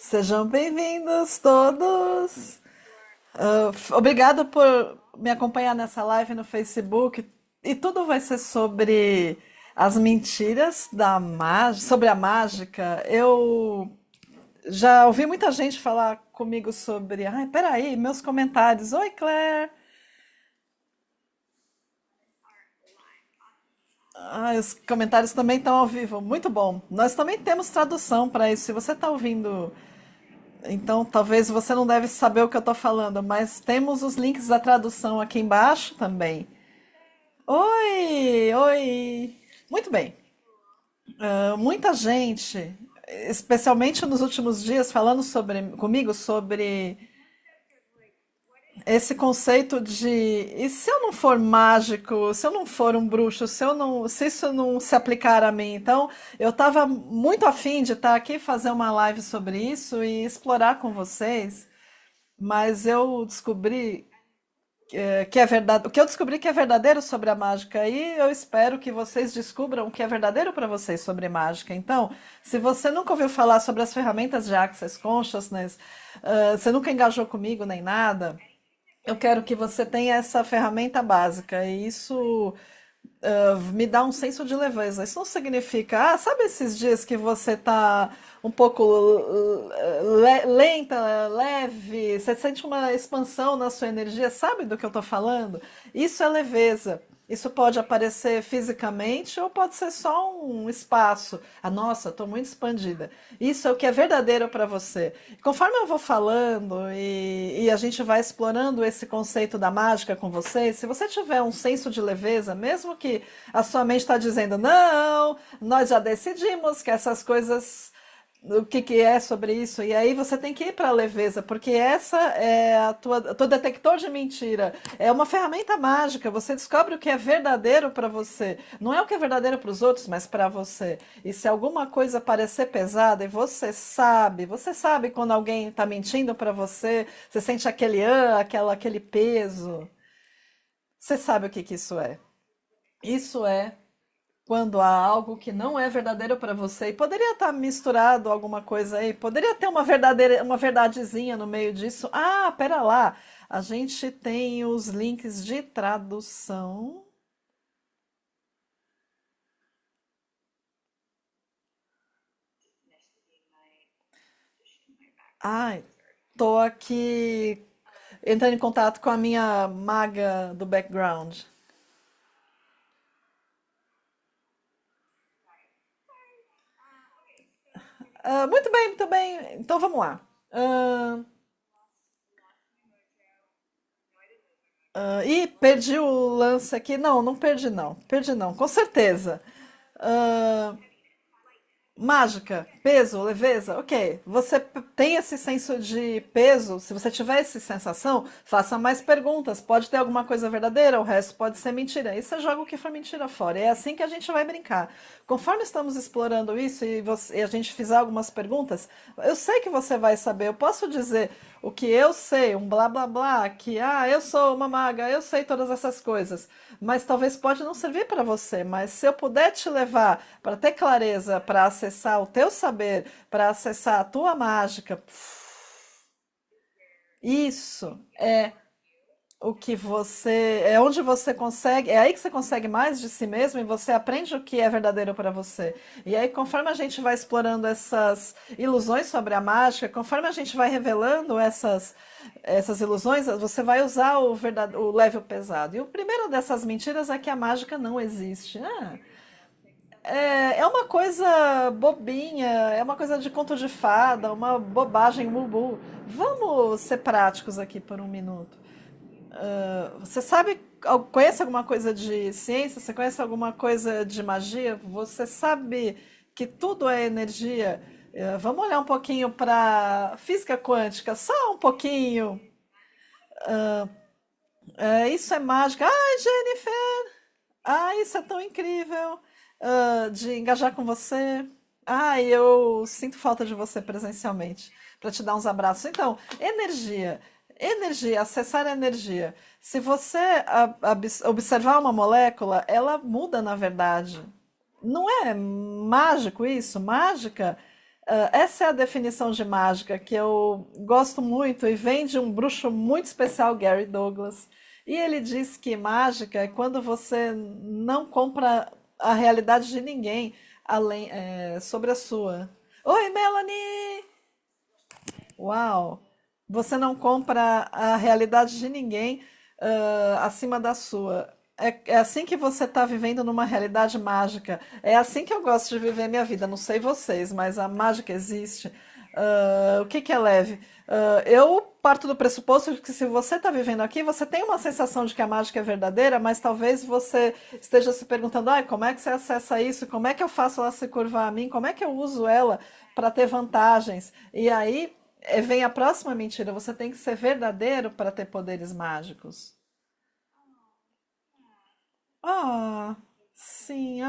Sejam bem-vindos todos. Obrigado por me acompanhar nessa live no Facebook. E tudo vai ser sobre as mentiras da mágica, sobre a mágica. Eu já ouvi muita gente falar comigo sobre. Ai, peraí, meus comentários. Oi, Claire. Os comentários também estão ao vivo. Muito bom. Nós também temos tradução para isso. Se você está ouvindo. Então, talvez você não deve saber o que eu estou falando, mas temos os links da tradução aqui embaixo também. Oi, oi. Muito bem. Muita gente, especialmente nos últimos dias, falando comigo sobre esse conceito de e se eu não for mágico, se eu não for um bruxo, se isso não se aplicar a mim. Então, eu estava muito afim de estar aqui fazer uma live sobre isso e explorar com vocês. Mas eu descobri que é verdade, o que eu descobri que é verdadeiro sobre a mágica e eu espero que vocês descubram o que é verdadeiro para vocês sobre mágica. Então, se você nunca ouviu falar sobre as ferramentas de Access Consciousness, você nunca engajou comigo nem nada, eu quero que você tenha essa ferramenta básica e isso me dá um senso de leveza. Isso não significa, sabe esses dias que você tá um pouco lenta, leve, você sente uma expansão na sua energia, sabe do que eu tô falando? Isso é leveza. Isso pode aparecer fisicamente ou pode ser só um espaço. Ah, nossa, estou muito expandida. Isso é o que é verdadeiro para você. Conforme eu vou falando e a gente vai explorando esse conceito da mágica com você, se você tiver um senso de leveza, mesmo que a sua mente está dizendo, não, nós já decidimos que essas coisas o que, que é sobre isso. E aí você tem que ir para a leveza, porque essa é o teu detector de mentira. É uma ferramenta mágica. Você descobre o que é verdadeiro para você. Não é o que é verdadeiro para os outros, mas para você. E se alguma coisa parecer pesada, e você sabe quando alguém está mentindo para você, você sente aquele peso. Você sabe o que, que isso é. Isso é quando há algo que não é verdadeiro para você, e poderia estar misturado alguma coisa aí, poderia ter uma verdadezinha no meio disso. Ah, pera lá, a gente tem os links de tradução. Ai, tô aqui entrando em contato com a minha maga do background. Muito bem, muito bem. Então vamos lá. Ah, Ih, perdi o lance aqui. Não, não perdi não. Perdi não, com certeza. Ah, Mágica, peso, leveza, ok. Tem esse senso de peso, se você tiver essa sensação, faça mais perguntas. Pode ter alguma coisa verdadeira, o resto pode ser mentira. E você joga o que for mentira fora. É assim que a gente vai brincar. Conforme estamos explorando isso e a gente fizer algumas perguntas, eu sei que você vai saber. Eu posso dizer o que eu sei, um blá blá blá, que eu sou uma maga, eu sei todas essas coisas, mas talvez pode não servir para você. Mas se eu puder te levar para ter clareza, para acessar o teu saber, para acessar a tua mágica, isso é o que é onde você consegue, é aí que você consegue mais de si mesmo e você aprende o que é verdadeiro para você. E aí, conforme a gente vai explorando essas ilusões sobre a mágica, conforme a gente vai revelando essas ilusões, você vai usar o leve e o pesado. E o primeiro dessas mentiras é que a mágica não existe. É uma coisa bobinha, é uma coisa de conto de fada, uma bobagem bubu. Vamos ser práticos aqui por um minuto. Você conhece alguma coisa de ciência? Você conhece alguma coisa de magia? Você sabe que tudo é energia? Vamos olhar um pouquinho para física quântica, só um pouquinho. Isso é mágica. Ai, Jennifer! Ai, isso é tão incrível de engajar com você. Ai, eu sinto falta de você presencialmente para te dar uns abraços. Então, energia. Energia, acessar a energia. Se você observar uma molécula, ela muda na verdade. Não é mágico isso? Mágica Essa é a definição de mágica que eu gosto muito e vem de um bruxo muito especial, Gary Douglas. E ele diz que mágica é quando você não compra a realidade de ninguém sobre a sua. Oi, Melanie! Uau! Você não compra a realidade de ninguém acima da sua. É assim que você está vivendo numa realidade mágica. É assim que eu gosto de viver minha vida. Não sei vocês, mas a mágica existe. O que que é leve? Eu parto do pressuposto de que se você está vivendo aqui, você tem uma sensação de que a mágica é verdadeira, mas talvez você esteja se perguntando: como é que você acessa isso? Como é que eu faço ela se curvar a mim? Como é que eu uso ela para ter vantagens? E aí vem a próxima mentira: você tem que ser verdadeiro para ter poderes mágicos. Ah, sim,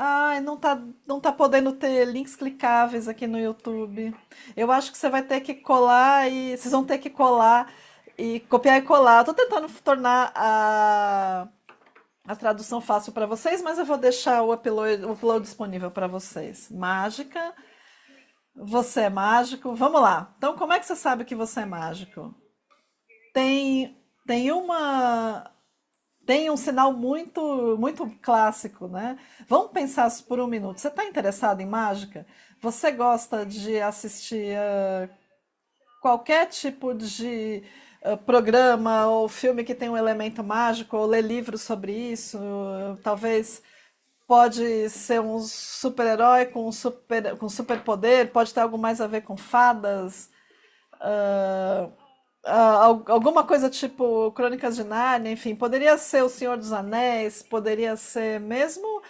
Ai, não tá podendo ter links clicáveis aqui no YouTube. Eu acho que você vai ter que colar e vocês vão ter que colar e copiar e colar. Eu tô tentando tornar a tradução fácil para vocês, mas eu vou deixar o upload disponível para vocês. Mágica, você é mágico. Vamos lá. Então, como é que você sabe que você é mágico? Tem, tem uma Tem um sinal muito, muito clássico, né? Vamos pensar por um minuto. Você está interessado em mágica? Você gosta de assistir qualquer tipo de programa ou filme que tem um elemento mágico, ou ler livros sobre isso? Talvez pode ser um super-herói com superpoder, pode ter algo mais a ver com fadas, alguma coisa tipo Crônicas de Nárnia, enfim, poderia ser O Senhor dos Anéis, poderia ser mesmo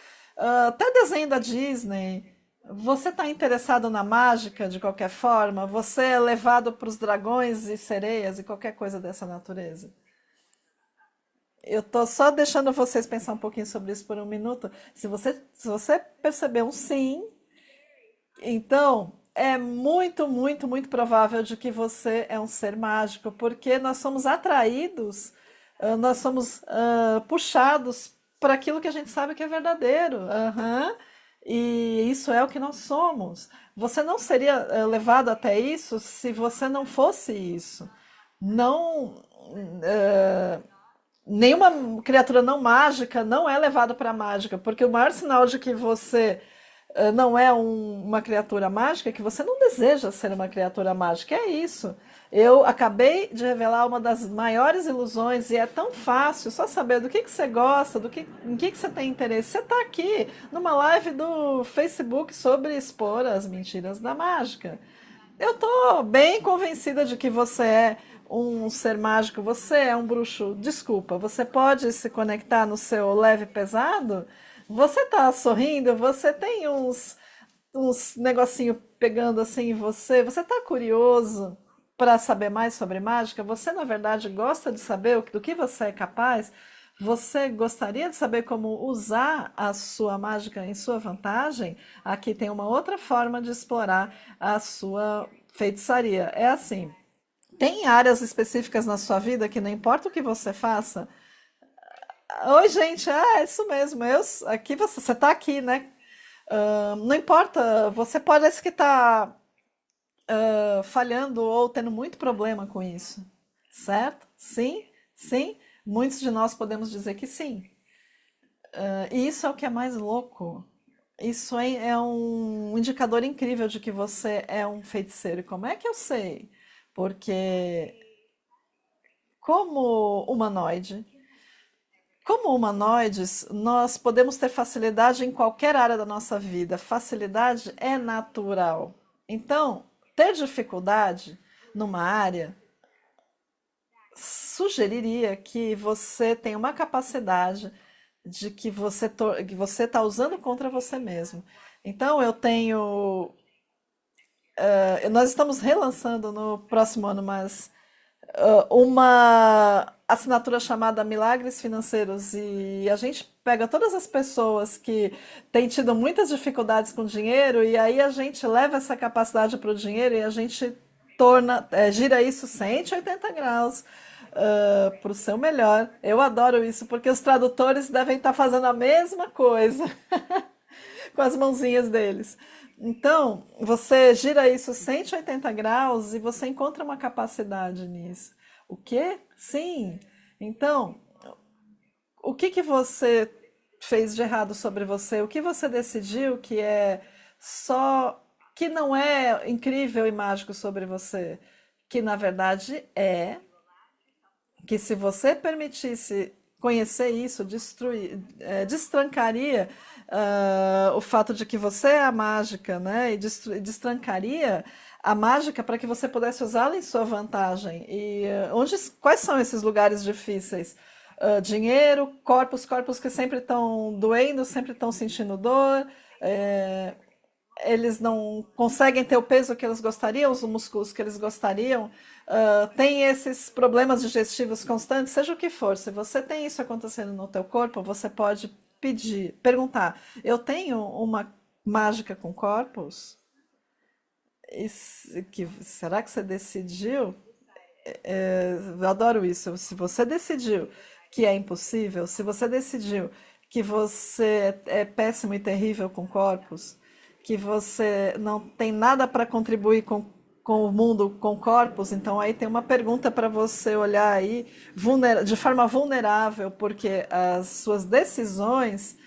até desenho da Disney. Você está interessado na mágica de qualquer forma? Você é levado para os dragões e sereias e qualquer coisa dessa natureza? Eu tô só deixando vocês pensar um pouquinho sobre isso por um minuto. Se você perceber um sim, então, é muito, muito, muito provável de que você é um ser mágico, porque nós somos atraídos, nós somos puxados para aquilo que a gente sabe que é verdadeiro. Aham. E isso é o que nós somos. Você não seria levado até isso se você não fosse isso. Não, eh, nenhuma criatura não mágica não é levada para a mágica, porque o maior sinal de que você não é uma criatura mágica é que você não deseja ser uma criatura mágica. É isso. Eu acabei de revelar uma das maiores ilusões e é tão fácil só saber do que você gosta, em que você tem interesse. Você está aqui numa live do Facebook sobre expor as mentiras da mágica. Eu tô bem convencida de que você é um ser mágico, você é um bruxo. Desculpa, você pode se conectar no seu leve pesado? Você tá sorrindo? Você tem uns negocinho pegando assim em você? Você tá curioso para saber mais sobre mágica? Você, na verdade, gosta de saber do que você é capaz? Você gostaria de saber como usar a sua mágica em sua vantagem? Aqui tem uma outra forma de explorar a sua feitiçaria. É assim, tem áreas específicas na sua vida que não importa o que você faça. Oi, gente, é isso mesmo. Aqui você tá aqui, né? Não importa, você parece que está falhando ou tendo muito problema com isso, certo? Sim, sim. Muitos de nós podemos dizer que sim. E isso é o que é mais louco. Isso é um indicador incrível de que você é um feiticeiro. E como é que eu sei? Porque, como humanoide, como humanoides, nós podemos ter facilidade em qualquer área da nossa vida. Facilidade é natural. Então, ter dificuldade numa área sugeriria que você tem uma capacidade de que você está usando contra você mesmo. Então, nós estamos relançando no próximo ano, mas uma assinatura chamada Milagres Financeiros e a gente pega todas as pessoas que têm tido muitas dificuldades com dinheiro e aí a gente leva essa capacidade para o dinheiro e a gente gira isso 180 graus para o seu melhor. Eu adoro isso porque os tradutores devem estar fazendo a mesma coisa com as mãozinhas deles. Então, você gira isso 180 graus e você encontra uma capacidade nisso. O quê? Sim. Então, o que que você fez de errado sobre você? O que você decidiu que é só, que não é incrível e mágico sobre você? Que na verdade é que se você permitisse conhecer isso, destrancaria o fato de que você é a mágica, né? E destrancaria a mágica para que você pudesse usá-la em sua vantagem. E quais são esses lugares difíceis? Dinheiro, corpos que sempre estão doendo, sempre estão sentindo dor, é, eles não conseguem ter o peso que eles gostariam, os músculos que eles gostariam, tem esses problemas digestivos constantes, seja o que for. Se você tem isso acontecendo no teu corpo, você pode perguntar: eu tenho uma mágica com corpos? Será que você decidiu? Eu adoro isso. Se você decidiu que é impossível, se você decidiu que você é péssimo e terrível com corpos, que você não tem nada para contribuir com o mundo com corpos, então aí tem uma pergunta para você olhar aí de forma vulnerável, porque as suas decisões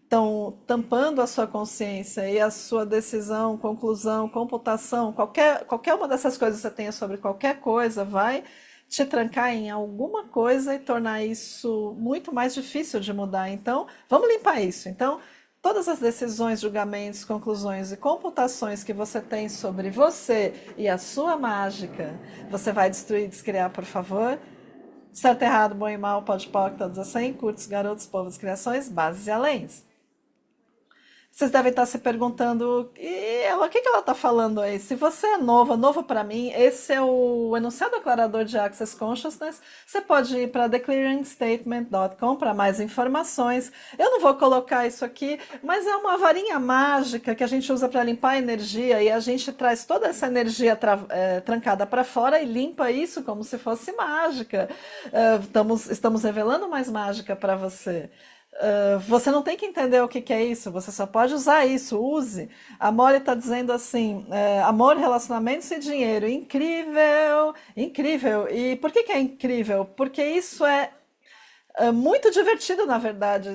estão tampando a sua consciência e a sua decisão, conclusão, computação, qualquer uma dessas coisas que você tenha sobre qualquer coisa vai te trancar em alguma coisa e tornar isso muito mais difícil de mudar. Então, vamos limpar isso. Então, todas as decisões, julgamentos, conclusões e computações que você tem sobre você e a sua mágica, você vai destruir e descriar, por favor. Certo, errado, bom e mal, pode, pode, todos assim, curtos, garotos, povos, criações, bases e aléns. Vocês devem estar se perguntando, e ela, o que que ela está falando aí? Se você é nova, novo para mim, esse é o enunciado declarador de Access Consciousness. Você pode ir para theclearingstatement.com para mais informações. Eu não vou colocar isso aqui, mas é uma varinha mágica que a gente usa para limpar a energia e a gente traz toda essa energia trancada para fora e limpa isso como se fosse mágica. Estamos revelando mais mágica para você. Você não tem que entender o que que é isso, você só pode usar isso, use. A Molly está dizendo assim: amor, relacionamentos e dinheiro. Incrível, incrível. E por que que é incrível? Porque isso é muito divertido, na verdade.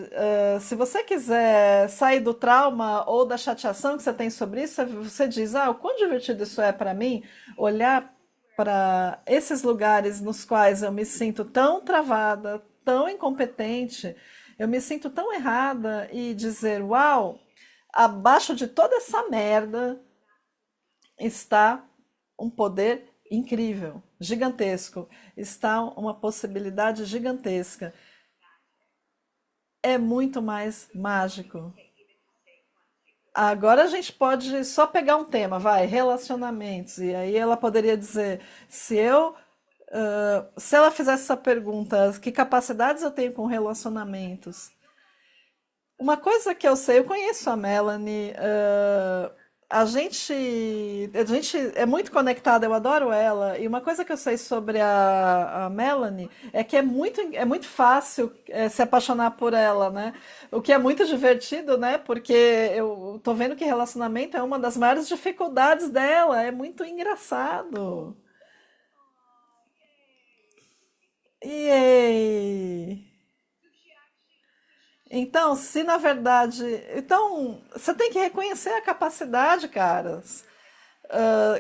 Se você quiser sair do trauma ou da chateação que você tem sobre isso, você diz: ah, o quão divertido isso é para mim, olhar para esses lugares nos quais eu me sinto tão travada, tão incompetente, eu me sinto tão errada e dizer: uau, abaixo de toda essa merda está um poder incrível, gigantesco, está uma possibilidade gigantesca. É muito mais mágico. Agora a gente pode só pegar um tema, vai, relacionamentos. E aí ela poderia dizer, se ela fizesse essa pergunta, que capacidades eu tenho com relacionamentos? Uma coisa que eu sei, eu conheço a Melanie, a gente é muito conectada, eu adoro ela. E uma coisa que eu sei sobre a Melanie é que é muito fácil se apaixonar por ela, né? O que é muito divertido, né? Porque eu tô vendo que relacionamento é uma das maiores dificuldades dela, é muito engraçado. E então, se na verdade. Então, você tem que reconhecer a capacidade, caras.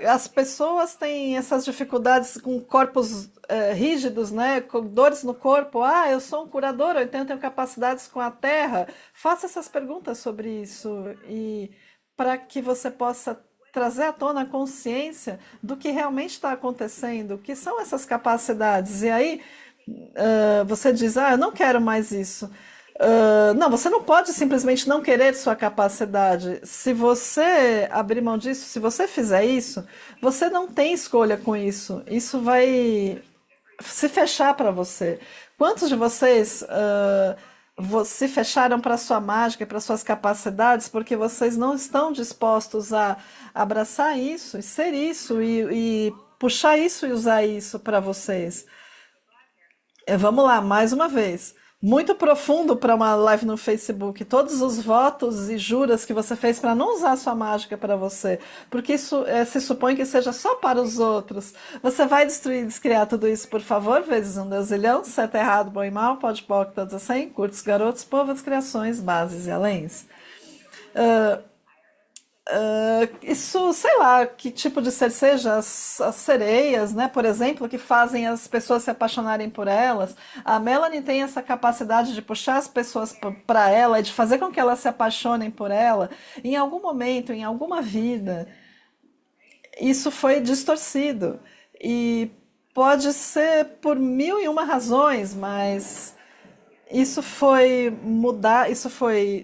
As pessoas têm essas dificuldades com corpos rígidos, né? Com dores no corpo. Ah, eu sou um curador, então eu tenho capacidades com a terra. Faça essas perguntas sobre isso e para que você possa trazer à tona a consciência do que realmente está acontecendo, o que são essas capacidades. E aí você diz: ah, eu não quero mais isso. Não, você não pode simplesmente não querer sua capacidade. Se você abrir mão disso, se você fizer isso, você não tem escolha com isso. Isso vai se fechar para você. Quantos de vocês se fecharam para sua mágica, para suas capacidades, porque vocês não estão dispostos a abraçar isso, e ser isso, e puxar isso e usar isso para vocês? Vamos lá, mais uma vez. muito profundo para uma live no Facebook. Todos os votos e juras que você fez para não usar a sua mágica para você, porque isso se supõe que seja só para os outros. Você vai destruir e descriar tudo isso, por favor, vezes um deusilhão, certo, errado, bom e mal, pode, pode, todos a 100, curtos, garotos, povos, criações, bases e aléns. Isso, sei lá, que tipo de ser seja, as sereias, né, por exemplo, que fazem as pessoas se apaixonarem por elas. A Melanie tem essa capacidade de puxar as pessoas para ela e de fazer com que elas se apaixonem por ela. Em algum momento, em alguma vida, isso foi distorcido. E pode ser por mil e uma razões, mas isso foi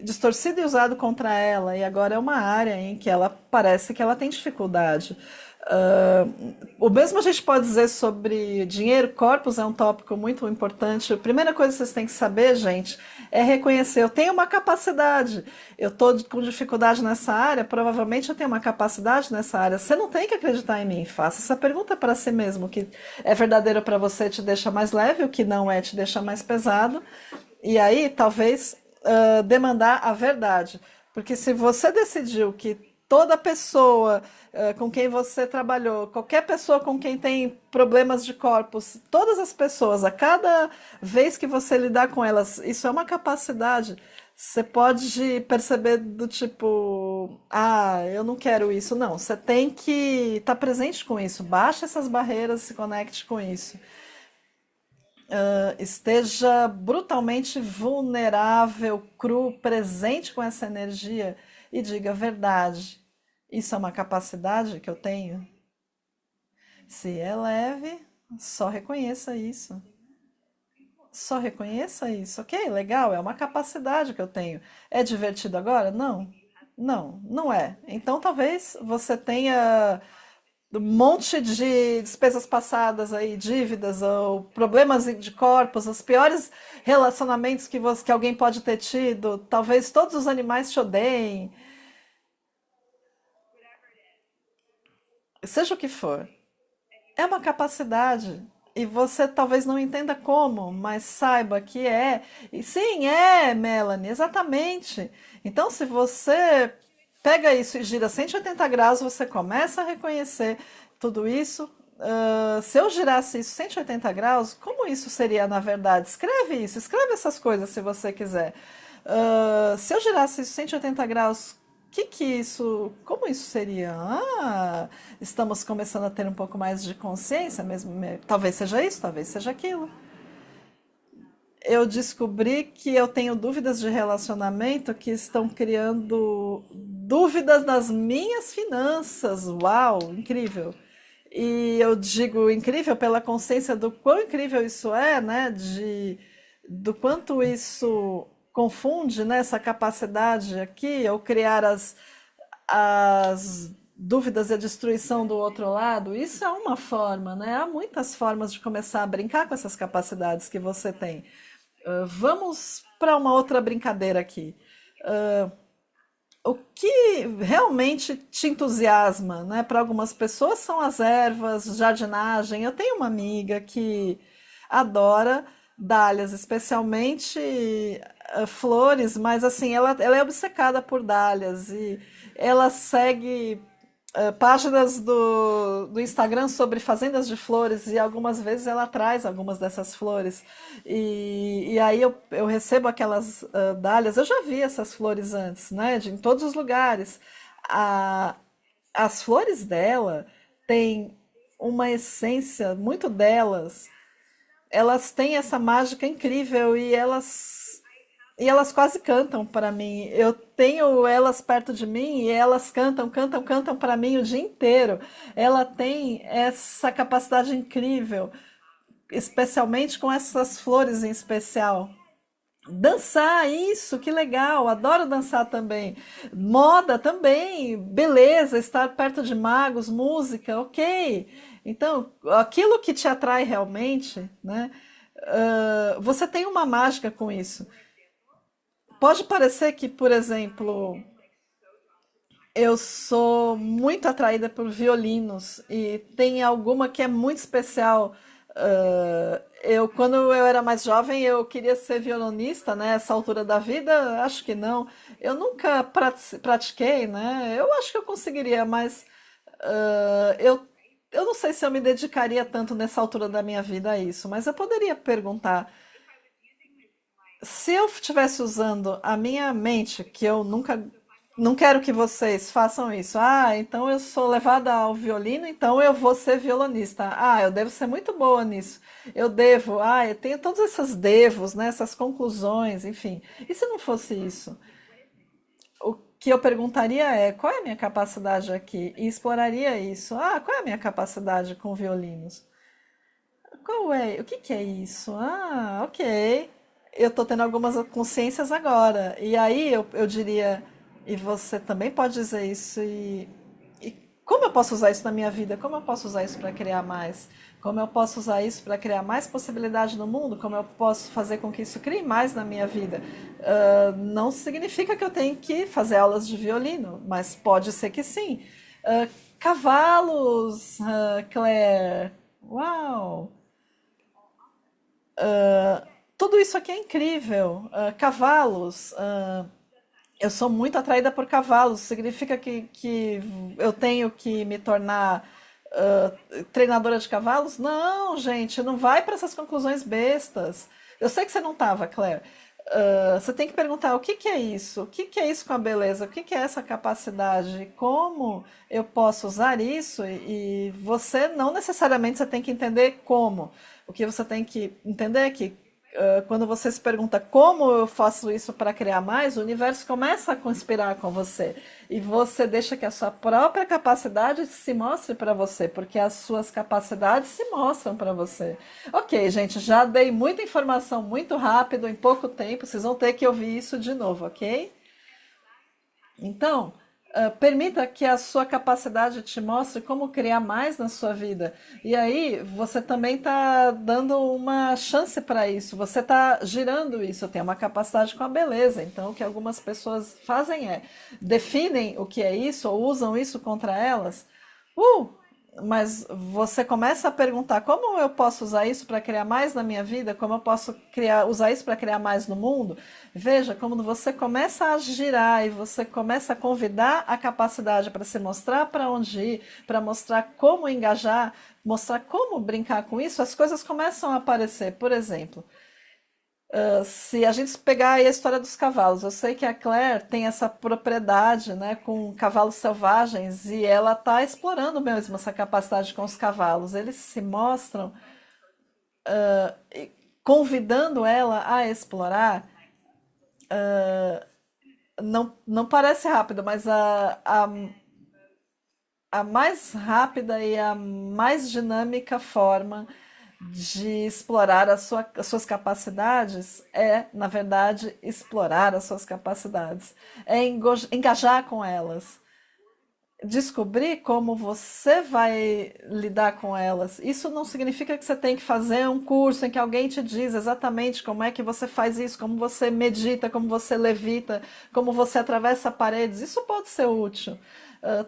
distorcido e usado contra ela, e agora é uma área em que ela parece que ela tem dificuldade. Ah, o mesmo a gente pode dizer sobre dinheiro, corpos é um tópico muito importante. A primeira coisa que vocês têm que saber, gente, é reconhecer, eu tenho uma capacidade, eu estou com dificuldade nessa área, provavelmente eu tenho uma capacidade nessa área. Você não tem que acreditar em mim, faça essa pergunta para si mesmo, o que é verdadeiro para você te deixa mais leve, o que não é te deixa mais pesado. E aí, talvez, demandar a verdade. Porque se você decidiu que toda pessoa com quem você trabalhou, qualquer pessoa com quem tem problemas de corpos, todas as pessoas, a cada vez que você lidar com elas, isso é uma capacidade. Você pode perceber do tipo, ah, eu não quero isso. Não, você tem que estar presente com isso. Baixe essas barreiras, se conecte com isso. Esteja brutalmente vulnerável, cru, presente com essa energia e diga a verdade. Isso é uma capacidade que eu tenho? Se é leve, só reconheça isso. Só reconheça isso. Ok, legal, é uma capacidade que eu tenho. É divertido agora? Não. Não, não é. Então talvez você tenha um monte de despesas passadas aí, dívidas ou problemas de corpos, os piores relacionamentos que alguém pode ter tido, talvez todos os animais te odeiem, seja o que for. É uma capacidade. E você talvez não entenda como, mas saiba que é. E sim, é, Melanie, exatamente. Então, se você pega isso e gira 180 graus, você começa a reconhecer tudo isso. Se eu girasse isso 180 graus, como isso seria na verdade? Escreve isso, escreve essas coisas se você quiser. Se eu girasse isso 180 graus, como isso seria? Ah, estamos começando a ter um pouco mais de consciência mesmo. Talvez seja isso, talvez seja aquilo. Eu descobri que eu tenho dúvidas de relacionamento que estão criando dúvidas nas minhas finanças. Uau, incrível! E eu digo incrível pela consciência do quão incrível isso é, né? Do quanto isso confunde, né, essa capacidade aqui, ou criar as dúvidas e a destruição do outro lado. Isso é uma forma, né? Há muitas formas de começar a brincar com essas capacidades que você tem. Vamos para uma outra brincadeira aqui. O que realmente te entusiasma, né? Para algumas pessoas são as ervas, jardinagem. Eu tenho uma amiga que adora dálias, especialmente flores, mas assim, ela é obcecada por dálias e ela segue páginas do Instagram sobre fazendas de flores e algumas vezes ela traz algumas dessas flores. E aí eu recebo aquelas dálias, eu já vi essas flores antes, né? Em todos os lugares. A- as flores dela têm uma essência, muito delas, elas têm essa mágica incrível e elas quase cantam para mim. Eu tenho elas perto de mim e elas cantam, cantam, cantam para mim o dia inteiro. Ela tem essa capacidade incrível, especialmente com essas flores em especial. Dançar, isso, que legal, adoro dançar também. Moda também, beleza, estar perto de magos, música, ok. Então, aquilo que te atrai realmente, né? Você tem uma mágica com isso. Pode parecer que, por exemplo, eu sou muito atraída por violinos e tem alguma que é muito especial. Quando eu era mais jovem, eu queria ser violonista, né? Essa altura da vida, acho que não. Eu nunca pratiquei, né? Eu acho que eu conseguiria, mas ah, eu não sei se eu me dedicaria tanto nessa altura da minha vida a isso, mas eu poderia perguntar se eu estivesse usando a minha mente, que eu nunca, não quero que vocês façam isso. Ah, então eu sou levada ao violino, então eu vou ser violonista. Ah, eu devo ser muito boa nisso. Eu devo, eu tenho todos esses devos, né, essas conclusões, enfim. E se não fosse isso? O que eu perguntaria é, qual é a minha capacidade aqui? E exploraria isso. Ah, qual é a minha capacidade com violinos? Qual é? O que que é isso? Ah, ok. Eu tô tendo algumas consciências agora. E aí eu diria, e você também pode dizer isso, e como eu posso usar isso na minha vida? Como eu posso usar isso para criar mais? Como eu posso usar isso para criar mais possibilidade no mundo? Como eu posso fazer com que isso crie mais na minha vida? Não significa que eu tenho que fazer aulas de violino, mas pode ser que sim. Ah, cavalos, Claire. Uau! Tudo isso aqui é incrível. Cavalos. Eu sou muito atraída por cavalos. Significa que eu tenho que me tornar treinadora de cavalos? Não, gente, não vai para essas conclusões bestas. Eu sei que você não estava, Claire. Você tem que perguntar o que que é isso? O que que é isso com a beleza? O que que é essa capacidade? Como eu posso usar isso? E você não necessariamente você tem que entender como. O que você tem que entender é que quando você se pergunta como eu faço isso para criar mais, o universo começa a conspirar com você. E você deixa que a sua própria capacidade se mostre para você, porque as suas capacidades se mostram para você. Ok, gente, já dei muita informação muito rápido, em pouco tempo, vocês vão ter que ouvir isso de novo, ok? Então, permita que a sua capacidade te mostre como criar mais na sua vida. E aí, você também está dando uma chance para isso, você está girando isso. Tem uma capacidade com a beleza. Então, o que algumas pessoas fazem é definem o que é isso ou usam isso contra elas. Uh, mas você começa a perguntar como eu posso usar isso para criar mais na minha vida, como eu posso usar isso para criar mais no mundo. Veja como você começa a girar e você começa a convidar a capacidade para se mostrar para onde ir, para mostrar como engajar, mostrar como brincar com isso, as coisas começam a aparecer. Por exemplo, se a gente pegar aí a história dos cavalos, eu sei que a Claire tem essa propriedade, né, com cavalos selvagens e ela está explorando mesmo essa capacidade com os cavalos. Eles se mostram convidando ela a explorar. Não, não parece rápido, mas a mais rápida e a mais dinâmica forma de explorar as suas capacidades é, na verdade, explorar as suas capacidades, é engajar com elas, descobrir como você vai lidar com elas. Isso não significa que você tem que fazer um curso em que alguém te diz exatamente como é que você faz isso, como você medita, como você levita, como você atravessa paredes. Isso pode ser útil.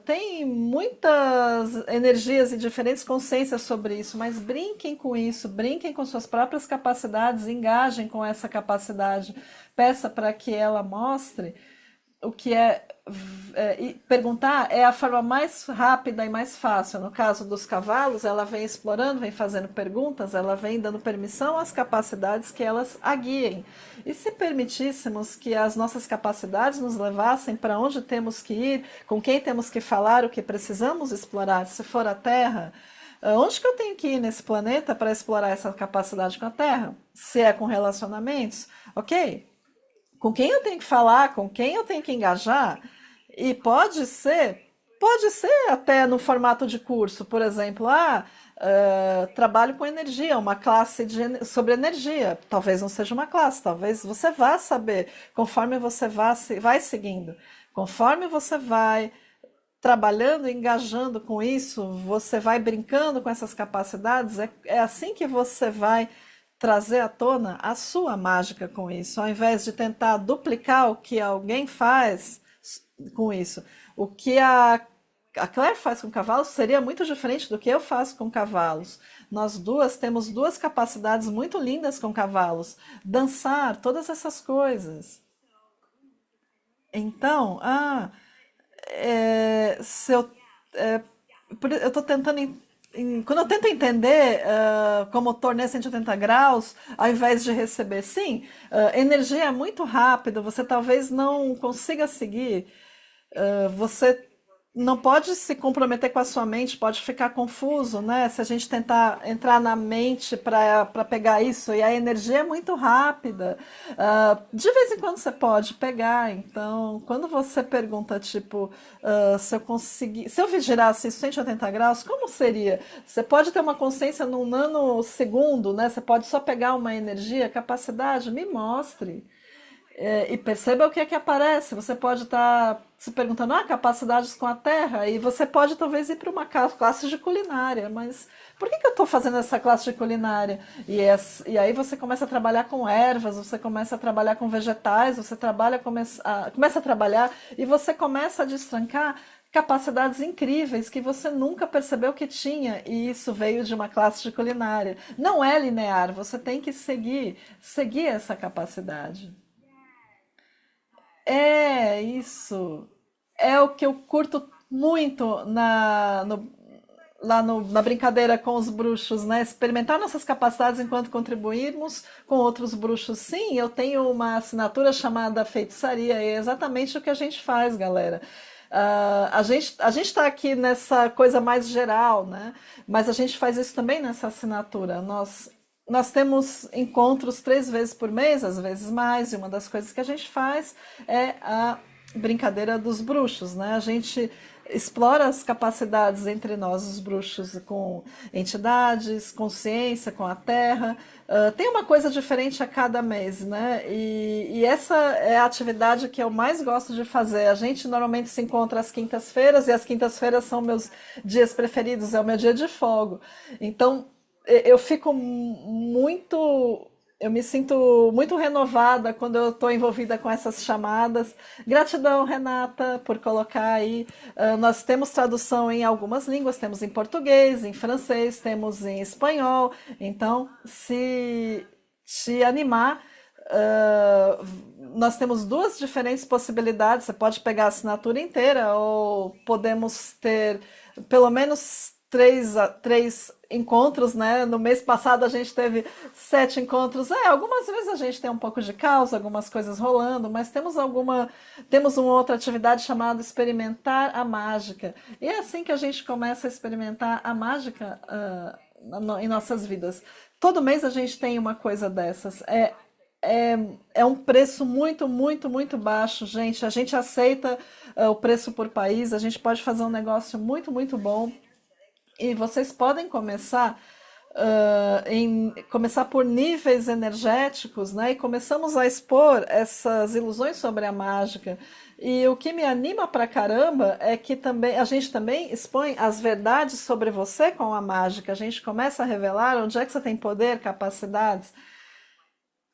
Tem muitas energias e diferentes consciências sobre isso, mas brinquem com isso, brinquem com suas próprias capacidades, engajem com essa capacidade, peça para que ela mostre o que e perguntar é a forma mais rápida e mais fácil. No caso dos cavalos, ela vem explorando, vem fazendo perguntas, ela vem dando permissão às capacidades que elas a guiem. E se permitíssemos que as nossas capacidades nos levassem para onde temos que ir, com quem temos que falar, o que precisamos explorar, se for a Terra, onde que eu tenho que ir nesse planeta para explorar essa capacidade com a Terra? Se é com relacionamentos, ok? Com quem eu tenho que falar, com quem eu tenho que engajar, e pode ser até no formato de curso, por exemplo, trabalho com energia, uma classe sobre energia. Talvez não seja uma classe, talvez você vá saber, conforme você vai seguindo, conforme você vai trabalhando, engajando com isso, você vai brincando com essas capacidades, é assim que você vai trazer à tona a sua mágica com isso, ao invés de tentar duplicar o que alguém faz com isso. O que a a Claire faz com cavalos seria muito diferente do que eu faço com cavalos. Nós duas temos duas capacidades muito lindas com cavalos. Dançar, todas essas coisas. Então, se eu eu estou tentando. Quando eu tento entender como o torneio 180 graus, ao invés de receber, sim, energia é muito rápida, você talvez não consiga seguir, você não pode se comprometer com a sua mente, pode ficar confuso, né? Se a gente tentar entrar na mente para pegar isso, e a energia é muito rápida. De vez em quando você pode pegar. Então, quando você pergunta, tipo, se eu conseguir, se eu girasse isso 180 graus, como seria? Você pode ter uma consciência num nanosegundo, né? Você pode só pegar uma energia, capacidade, me mostre. E perceba o que é que aparece. Você pode estar se perguntando, capacidades com a terra, e você pode talvez ir para uma classe de culinária, mas por que eu estou fazendo essa classe de culinária? E aí você começa a trabalhar com ervas, você começa a trabalhar com vegetais, você começa a trabalhar e você começa a destrancar capacidades incríveis que você nunca percebeu que tinha, e isso veio de uma classe de culinária. Não é linear, você tem que seguir essa capacidade. É isso. É o que eu curto muito na brincadeira com os bruxos, né? Experimentar nossas capacidades enquanto contribuirmos com outros bruxos. Sim, eu tenho uma assinatura chamada feitiçaria, e é exatamente o que a gente faz, galera. A gente está aqui nessa coisa mais geral, né? Mas a gente faz isso também nessa assinatura. Nós temos encontros 3 vezes por mês, às vezes mais, e uma das coisas que a gente faz é a brincadeira dos bruxos, né? A gente explora as capacidades entre nós, os bruxos, com entidades, consciência, com a terra. Tem uma coisa diferente a cada mês, né? E essa é a atividade que eu mais gosto de fazer. A gente normalmente se encontra às quintas-feiras, e as quintas-feiras são meus dias preferidos, é o meu dia de folga. Então, eu fico muito. Eu me sinto muito renovada quando eu estou envolvida com essas chamadas. Gratidão, Renata, por colocar aí. Nós temos tradução em algumas línguas, temos em português, em francês, temos em espanhol. Então, se te animar, nós temos duas diferentes possibilidades. Você pode pegar a assinatura inteira, ou podemos ter pelo menos três encontros, né? No mês passado a gente teve 7 encontros. Algumas vezes a gente tem um pouco de caos, algumas coisas rolando, mas temos uma outra atividade chamada experimentar a mágica. E é assim que a gente começa a experimentar a mágica, em nossas vidas. Todo mês a gente tem uma coisa dessas. É, é um preço muito, muito, muito baixo, gente. A gente aceita o preço por país, a gente pode fazer um negócio muito, muito bom. E vocês podem começar por níveis energéticos, né? E começamos a expor essas ilusões sobre a mágica. E o que me anima pra caramba é que também a gente também expõe as verdades sobre você com a mágica. A gente começa a revelar onde é que você tem poder, capacidades.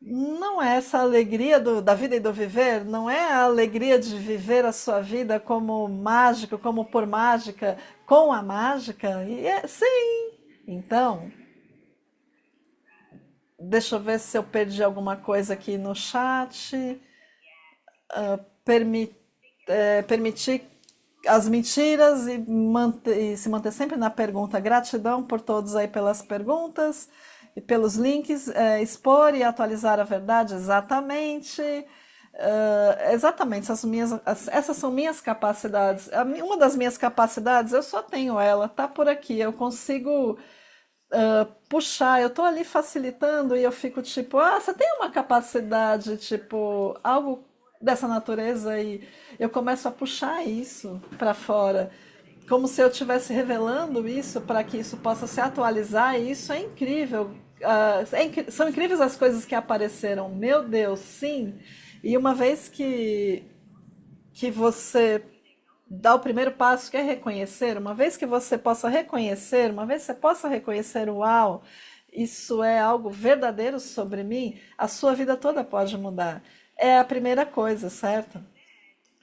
Não é essa alegria da vida e do viver, não é a alegria de viver a sua vida como mágico, como por mágica, com a mágica? Sim! Então, deixa eu ver se eu perdi alguma coisa aqui no chat. Permi- Permitir as mentiras e se manter sempre na pergunta. Gratidão por todos aí pelas perguntas e pelos links. Expor e atualizar a verdade, exatamente. Exatamente, essas são minhas capacidades. Uma das minhas capacidades, eu só tenho ela, tá por aqui. Eu consigo puxar, eu tô ali facilitando e eu fico tipo, você tem uma capacidade, tipo, algo dessa natureza, e eu começo a puxar isso para fora, como se eu estivesse revelando isso para que isso possa se atualizar, e isso é incrível. São incríveis as coisas que apareceram, meu Deus, sim. E uma vez que você dá o primeiro passo, que é reconhecer, uma vez que você possa reconhecer, uma vez que você possa reconhecer, uau, isso é algo verdadeiro sobre mim, a sua vida toda pode mudar. É a primeira coisa, certo?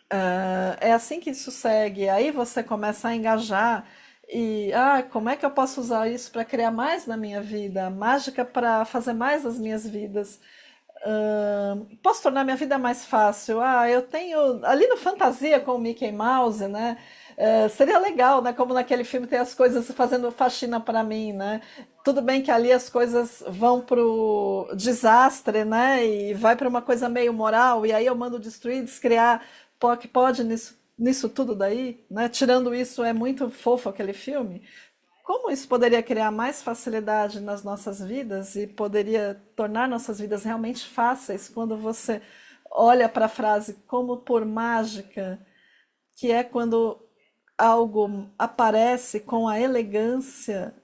É assim que isso segue. Aí você começa a engajar e, como é que eu posso usar isso para criar mais na minha vida? Mágica para fazer mais nas minhas vidas. Posso tornar minha vida mais fácil? Eu tenho ali no Fantasia com o Mickey Mouse, né? Seria legal, né? Como naquele filme tem as coisas fazendo faxina para mim, né? Tudo bem que ali as coisas vão pro desastre, né? E vai para uma coisa meio moral, e aí eu mando destruir, descriar, que pode nisso tudo daí, né? Tirando isso, é muito fofo aquele filme. Como isso poderia criar mais facilidade nas nossas vidas e poderia tornar nossas vidas realmente fáceis quando você olha para a frase como por mágica, que é quando algo aparece com a elegância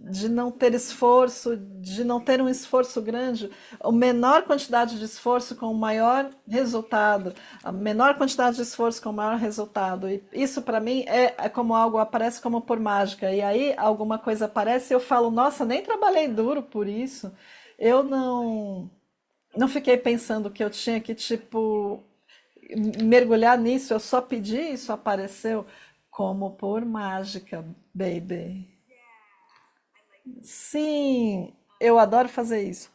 de não ter esforço, de não ter um esforço grande, a menor quantidade de esforço com o maior resultado, a menor quantidade de esforço com o maior resultado. E isso para mim é como algo aparece como por mágica. E aí alguma coisa aparece e eu falo, nossa, nem trabalhei duro por isso. Eu não fiquei pensando que eu tinha que tipo mergulhar nisso, eu só pedi e isso apareceu como por mágica, baby. Sim, eu adoro fazer isso.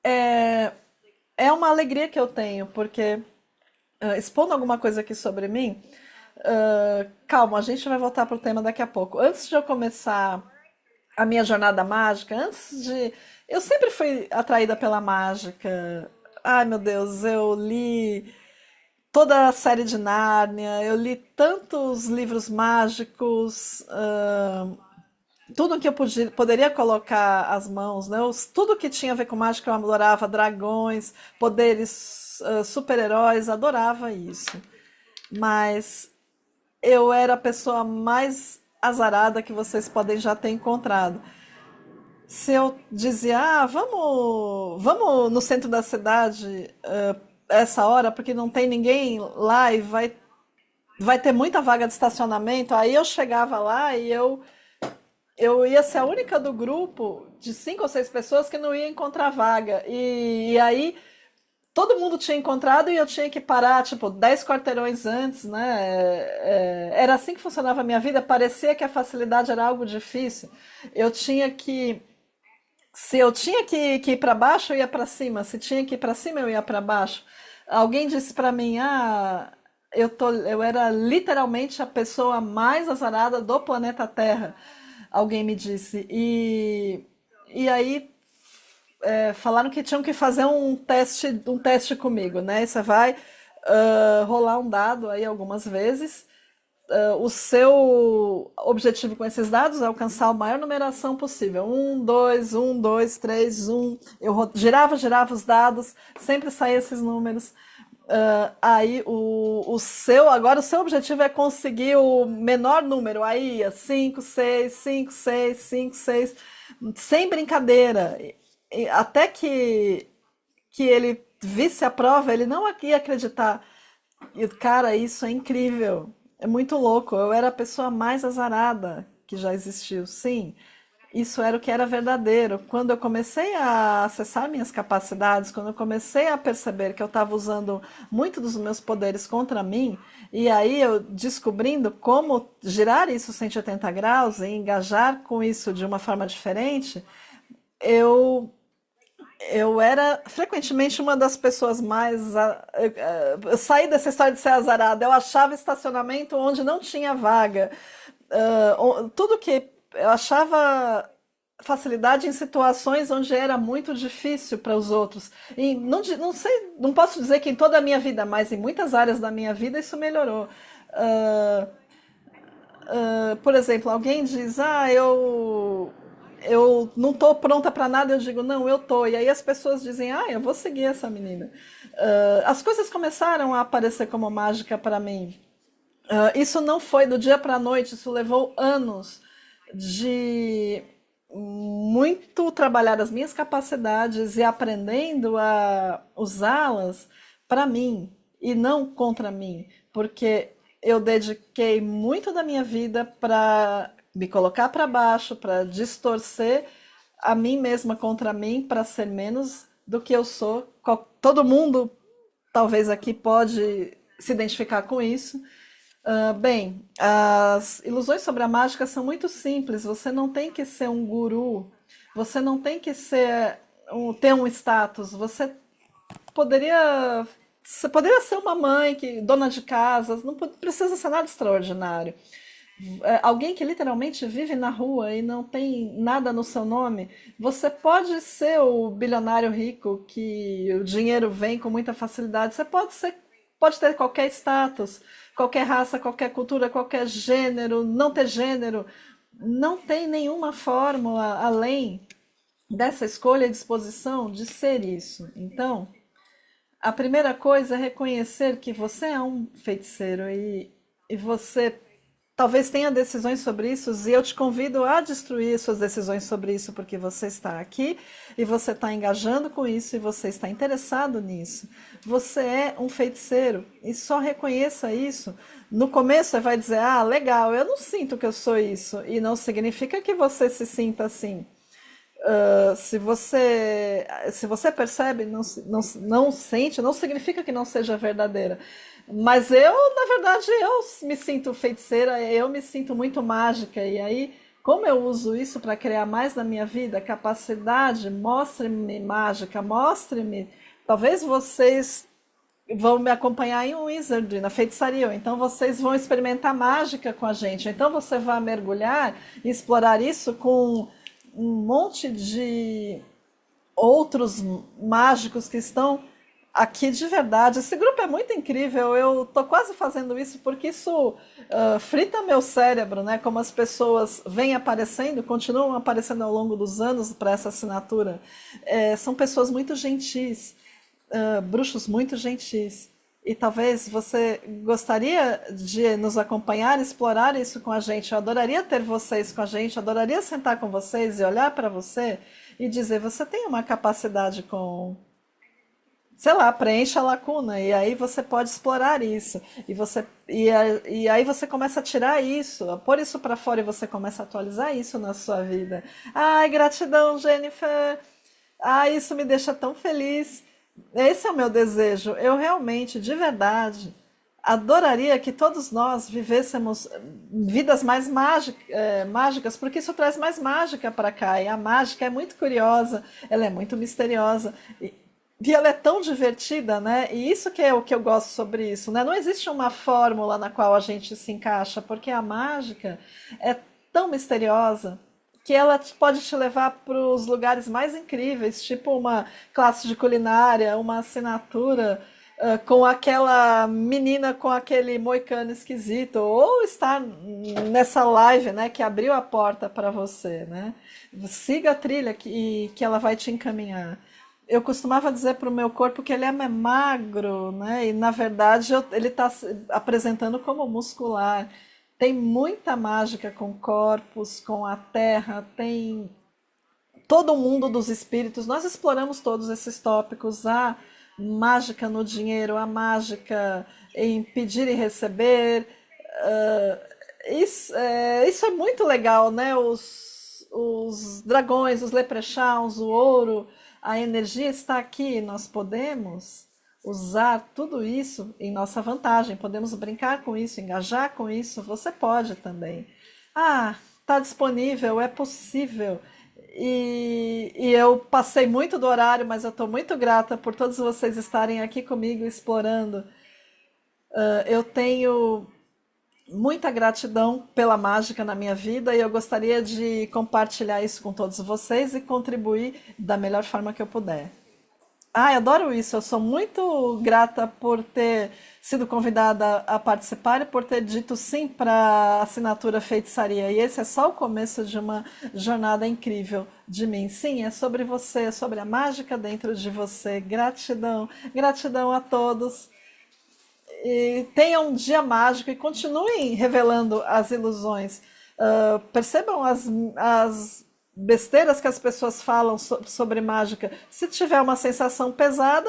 É uma alegria que eu tenho, porque expondo alguma coisa aqui sobre mim, calma, a gente vai voltar para o tema daqui a pouco. Antes de eu começar a minha jornada mágica, antes de. Eu sempre fui atraída pela mágica. Ai, meu Deus, eu li toda a série de Nárnia, eu li tantos livros mágicos, tudo que eu poderia colocar as mãos, né? Tudo que tinha a ver com mágica eu adorava, dragões, poderes, super-heróis, adorava isso. Mas eu era a pessoa mais azarada que vocês podem já ter encontrado. Se eu dizia, vamos no centro da cidade, essa hora, porque não tem ninguém lá e vai ter muita vaga de estacionamento, aí eu chegava lá e eu ia ser a única do grupo de 5 ou 6 pessoas que não ia encontrar vaga. E aí todo mundo tinha encontrado e eu tinha que parar, tipo, 10 quarteirões antes, né? Era assim que funcionava a minha vida. Parecia que a facilidade era algo difícil. Eu tinha que. Se eu tinha que ir para baixo, eu ia para cima. Se tinha que ir para cima, eu ia para baixo. Alguém disse para mim, eu era literalmente a pessoa mais azarada do planeta Terra. Alguém me disse. E aí falaram que tinham que fazer um teste comigo, né? E você vai rolar um dado aí algumas vezes. O seu objetivo com esses dados é alcançar a maior numeração possível. Um, dois, três, um. Eu girava os dados, sempre saía esses números. Aí agora o seu objetivo é conseguir o menor número. Aí ia 5, 6, 5, 6, 5, 6, sem brincadeira. Até que ele visse a prova, ele não ia acreditar. E, cara, isso é incrível. É muito louco. Eu era a pessoa mais azarada que já existiu. Sim, isso era o que era verdadeiro. Quando eu comecei a acessar minhas capacidades, quando eu comecei a perceber que eu estava usando muito dos meus poderes contra mim, e aí eu descobrindo como girar isso 180 graus e engajar com isso de uma forma diferente, eu eu era frequentemente uma das pessoas mais. Eu saí dessa história de ser azarada. Eu achava estacionamento onde não tinha vaga. Tudo que. Eu achava facilidade em situações onde era muito difícil para os outros. E não sei, não posso dizer que em toda a minha vida, mas em muitas áreas da minha vida isso melhorou. Ah, por exemplo, alguém diz, eu não estou pronta para nada, eu digo, não, eu tô. E aí as pessoas dizem, eu vou seguir essa menina. As coisas começaram a aparecer como mágica para mim. Isso não foi do dia para a noite, isso levou anos de muito trabalhar as minhas capacidades e aprendendo a usá-las para mim e não contra mim, porque eu dediquei muito da minha vida para me colocar para baixo, para distorcer a mim mesma contra mim, para ser menos do que eu sou. Todo mundo, talvez aqui, pode se identificar com isso. Bem, as ilusões sobre a mágica são muito simples. Você não tem que ser um guru, você não tem que ter um status. Poderia, você poderia ser uma mãe dona de casa, não precisa ser nada extraordinário. Alguém que literalmente vive na rua e não tem nada no seu nome, você pode ser o bilionário rico que o dinheiro vem com muita facilidade. Você pode ter qualquer status, qualquer raça, qualquer cultura, qualquer gênero, não ter gênero. Não tem nenhuma fórmula além dessa escolha e disposição de ser isso. Então, a primeira coisa é reconhecer que você é um feiticeiro e você talvez tenha decisões sobre isso, e eu te convido a destruir suas decisões sobre isso, porque você está aqui e você está engajando com isso e você está interessado nisso. Você é um feiticeiro e só reconheça isso. No começo você vai dizer, ah, legal, eu não sinto que eu sou isso, e não significa que você se sinta assim. Se você percebe, não sente, não significa que não seja verdadeira. Mas na verdade, eu me sinto feiticeira, eu me sinto muito mágica. E aí, como eu uso isso para criar mais na minha vida, capacidade, mostre-me mágica, mostre-me. Talvez vocês vão me acompanhar em um wizard, na feitiçaria, ou então vocês vão experimentar mágica com a gente. Então você vai mergulhar e explorar isso com um monte de outros mágicos que estão aqui de verdade. Esse grupo é muito incrível. Eu tô quase fazendo isso porque isso frita meu cérebro, né? Como as pessoas vêm aparecendo, continuam aparecendo ao longo dos anos para essa assinatura. São pessoas muito gentis, bruxos muito gentis. E talvez você gostaria de nos acompanhar, explorar isso com a gente. Eu adoraria ter vocês com a gente, eu adoraria sentar com vocês e olhar para você e dizer: você tem uma capacidade com, sei lá, preencha a lacuna, e aí você pode explorar isso. E aí você começa a tirar isso, a pôr isso para fora e você começa a atualizar isso na sua vida. Ai, gratidão, Jennifer. Ai, isso me deixa tão feliz. Esse é o meu desejo. Eu realmente, de verdade, adoraria que todos nós vivêssemos vidas mais mágicas, porque isso traz mais mágica para cá. E a mágica é muito curiosa, ela é muito misteriosa. E ela é tão divertida, né? E isso que é o que eu gosto sobre isso, né? Não existe uma fórmula na qual a gente se encaixa, porque a mágica é tão misteriosa que ela pode te levar para os lugares mais incríveis, tipo uma classe de culinária, uma assinatura com aquela menina com aquele moicano esquisito, ou estar nessa live, né, que abriu a porta para você, né? Siga a trilha que ela vai te encaminhar. Eu costumava dizer para o meu corpo que ele é magro, né? E na verdade ele está se apresentando como muscular. Tem muita mágica com corpos, com a terra, tem todo o mundo dos espíritos. Nós exploramos todos esses tópicos: a mágica no dinheiro, a mágica em pedir e receber. Isso é muito legal, né? Os dragões, os leprechauns, o ouro, a energia está aqui. Nós podemos usar tudo isso em nossa vantagem, podemos brincar com isso, engajar com isso. Você pode também. Ah, está disponível, é possível. E eu passei muito do horário, mas eu estou muito grata por todos vocês estarem aqui comigo explorando. Eu tenho muita gratidão pela mágica na minha vida e eu gostaria de compartilhar isso com todos vocês e contribuir da melhor forma que eu puder. Ah, eu adoro isso. Eu sou muito grata por ter sido convidada a participar e por ter dito sim para a assinatura Feitiçaria. E esse é só o começo de uma jornada incrível de mim. Sim, é sobre você, é sobre a mágica dentro de você. Gratidão, gratidão a todos. E tenham um dia mágico e continuem revelando as ilusões. Percebam as besteiras que as pessoas falam sobre mágica. Se tiver uma sensação pesada,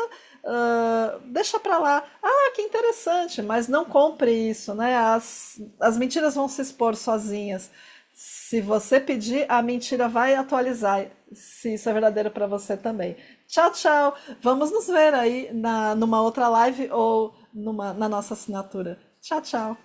deixa pra lá. Ah, que interessante, mas não compre isso, né? As mentiras vão se expor sozinhas. Se você pedir, a mentira vai atualizar, se isso é verdadeiro para você também. Tchau, tchau. Vamos nos ver aí numa outra live ou na nossa assinatura. Tchau, tchau.